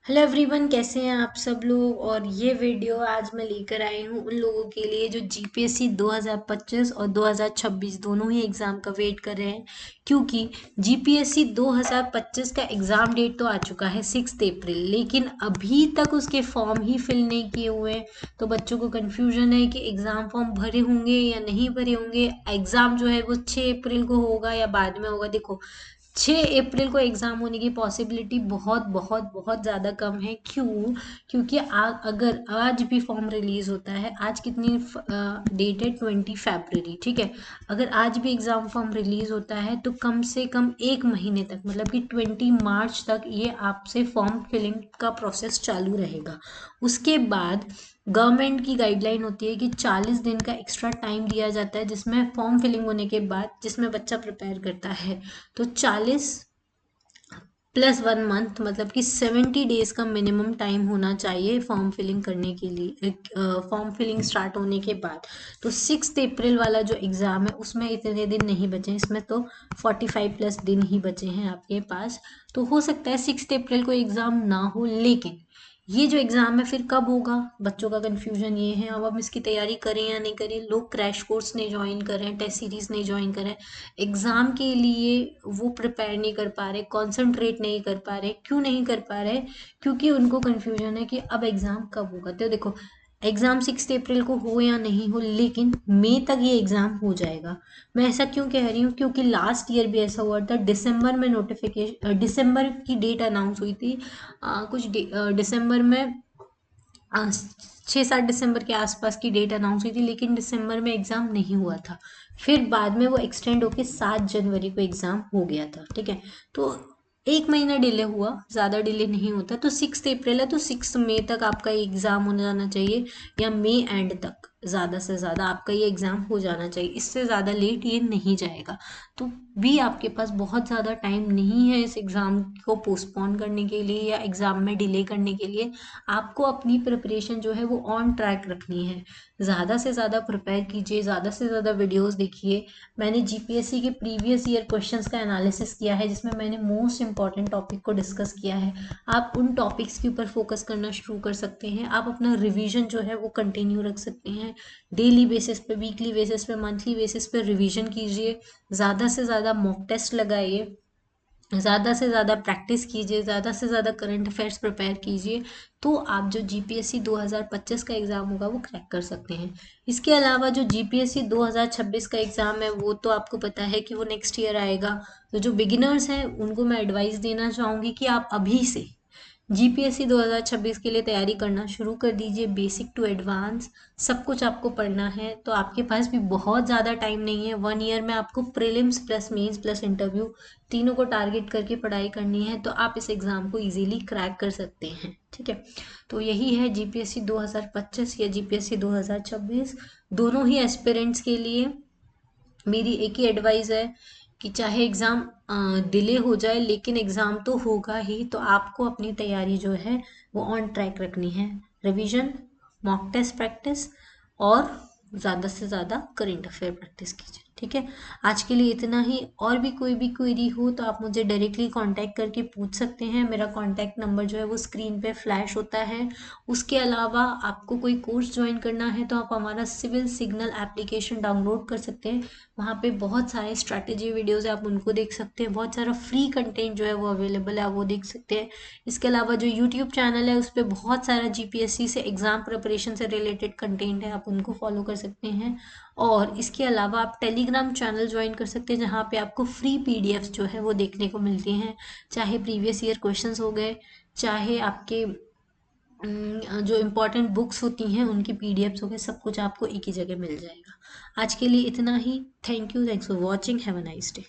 Hello everyone, कैसे हैं आप सब लोग। और ये वीडियो आज मैं लेकर आई हूँ उन लोगों के लिए जो जीपीएससी 2025 और 2026 दोनों ही एग्ज़ाम का वेट कर रहे हैं। क्योंकि जीपीएससी 2025 का एग्ज़ाम डेट तो आ चुका है 6 अप्रैल, लेकिन अभी तक उसके फॉर्म ही फिल नहीं किए हुए हैं। तो बच्चों को कन्फ्यूजन है कि एग्ज़ाम फॉर्म भरे होंगे या नहीं भरे होंगे। एग्ज़ाम जो है वो 6 अप्रैल को होगा या बाद में होगा। देखो, 6 अप्रैल को एग्ज़ाम होने की पॉसिबिलिटी बहुत बहुत बहुत ज़्यादा कम है। क्यों? क्योंकि अगर आज भी फॉर्म रिलीज़ होता है, आज कितनी डेट है, 20 फरवरी, ठीक है। अगर आज भी एग्ज़ाम फॉर्म रिलीज़ होता है तो कम से कम 1 महीने तक, मतलब कि 20 मार्च तक ये आपसे फॉर्म फिलिंग का प्रोसेस चालू रहेगा। उसके बाद गवर्नमेंट की गाइडलाइन होती है कि 40 दिन का एक्स्ट्रा टाइम दिया जाता है, जिसमें फॉर्म फिलिंग होने के बाद जिसमें बच्चा प्रिपेयर करता है। तो 40 + 1 मंथ, मतलब कि 70 डेज का मिनिमम टाइम होना चाहिए फॉर्म फिलिंग करने के लिए, फॉर्म फिलिंग स्टार्ट होने के बाद। तो 6 अप्रैल वाला जो एग्ज़ाम है उसमें इतने दिन नहीं बचे, इसमें तो 45+ दिन ही बचे हैं आपके पास। तो हो सकता है 6 अप्रैल को एग्ज़ाम ना हो, लेकिन ये जो एग्ज़ाम है फिर कब होगा, बच्चों का कन्फ्यूजन ये है। अब हम इसकी तैयारी करें या नहीं करें। लोग क्रैश कोर्स नहीं ज्वाइन करें, टेस्ट सीरीज नहीं ज्वाइन करें, एग्ज़ाम के लिए वो प्रिपेयर नहीं कर पा रहे, कॉन्सेंट्रेट नहीं कर पा रहे। क्यों नहीं कर पा रहे? क्योंकि उनको कन्फ्यूजन है कि अब एग्ज़ाम कब होगा। तो देखो, एग्ज़ाम 6 अप्रैल को हो या नहीं हो, लेकिन मई तक ये एग्ज़ाम हो जाएगा। मैं ऐसा क्यों कह रही हूँ? क्योंकि लास्ट ईयर भी ऐसा हुआ था, दिसंबर में नोटिफिकेशन, दिसंबर की डेट अनाउंस हुई थी। दिसंबर में 6-7 दिसंबर के आसपास की डेट अनाउंस हुई थी, लेकिन दिसंबर में एग्ज़ाम नहीं हुआ था। फिर बाद में वो एक्सटेंड होके 7 जनवरी को एग्ज़ाम हो गया था, ठीक है। तो 1 महीना डिले हुआ, ज़्यादा डिले नहीं होता। तो 6 अप्रैल है, तो 6 मई तक आपका ये एग्ज़ाम हो जाना चाहिए, या मई एंड तक ज़्यादा से ज़्यादा आपका ये एग्ज़ाम हो जाना चाहिए। इससे ज़्यादा लेट ये नहीं जाएगा। तो भी आपके पास बहुत ज़्यादा टाइम नहीं है इस एग्ज़ाम को पोस्टपोन करने के लिए या एग्ज़ाम में डिले करने के लिए। आपको अपनी प्रिपरेशन जो है वो ऑन ट्रैक रखनी है। ज़्यादा से ज़्यादा प्रिपेयर कीजिए, ज़्यादा से ज़्यादा वीडियोस देखिए। मैंने जीपीएससी के प्रीवियस ईयर क्वेश्चंस का एनालिसिस किया है, जिसमें मैंने मोस्ट इंपॉर्टेंट टॉपिक को डिस्कस किया है। आप उन टॉपिक्स के ऊपर फोकस करना शुरू कर सकते हैं। आप अपना रिवीजन जो है वो कंटिन्यू रख सकते हैं। डेली बेसिस पे, वीकली बेसिस पे, मंथली बेसिस पे रिवीजन कीजिए। ज़्यादा से ज़्यादा मॉक टेस्ट लगाइए, ज़्यादा से ज़्यादा प्रैक्टिस कीजिए, ज़्यादा से ज़्यादा करंट अफेयर्स प्रिपेयर कीजिए। तो आप जो जीपीएससी 2025 का एग्ज़ाम होगा वो क्रैक कर सकते हैं। इसके अलावा जो जीपीएससी 2026 का एग्ज़ाम है वो तो आपको पता है कि वो नेक्स्ट ईयर आएगा। तो जो बिगिनर्स हैं उनको मैं एडवाइस देना चाहूँगी कि आप अभी से जीपीएससी 2026 के लिए तैयारी करना शुरू कर दीजिए। बेसिक टू एडवांस सब कुछ आपको पढ़ना है। तो आपके पास भी बहुत ज़्यादा टाइम नहीं है। 1 ईयर में आपको prelims plus mains plus interview तीनों को टारगेट करके पढ़ाई करनी है। तो आप इस एग्ज़ाम को इजीली क्रैक कर सकते हैं, ठीक है। तो यही है जीपीएससी 2025 या जीपीएससी 2026, दोनों ही एस्पिरेंट्स के लिए मेरी एक ही एडवाइस है कि चाहे एग्ज़ाम डिले हो जाए, लेकिन एग्ज़ाम तो होगा ही। तो आपको अपनी तैयारी जो है वो ऑन ट्रैक रखनी है। रिवीजन, मॉक टेस्ट प्रैक्टिस, और ज़्यादा से ज़्यादा करेंट अफेयर प्रैक्टिस कीजिए, ठीक है। आज के लिए इतना ही। और भी कोई भी क्वेरी हो तो आप मुझे डायरेक्टली कांटेक्ट करके पूछ सकते हैं। मेरा कांटेक्ट नंबर जो है वो स्क्रीन पे फ्लैश होता है। उसके अलावा आपको कोई कोर्स ज्वाइन करना है तो आप हमारा सिविल सिग्नल एप्लीकेशन डाउनलोड कर सकते हैं। वहाँ पे बहुत सारे स्ट्रैटेजी वीडियोस है, आप उनको देख सकते हैं। बहुत सारा फ्री कंटेंट जो है वो अवेलेबल है, आप वो देख सकते हैं। इसके अलावा जो यूट्यूब चैनल है उस पर बहुत सारा जीपीएससी से एग्ज़ाम प्रिपरेशन से रिलेटेड कंटेंट है, आप उनको फॉलो कर सकते हैं। और इसके अलावा आप टेलीग्राम चैनल ज्वाइन कर सकते हैं, जहाँ पे आपको फ्री पीडीएफ्स जो है वो देखने को मिलती हैं। चाहे प्रीवियस ईयर क्वेश्चंस हो गए, चाहे आपके जो इम्पोर्टेंट बुक्स होती हैं उनकी पीडीएफ्स हो गए, सब कुछ आपको एक ही जगह मिल जाएगा। आज के लिए इतना ही। Thank you, thanks for watching, have a nice day.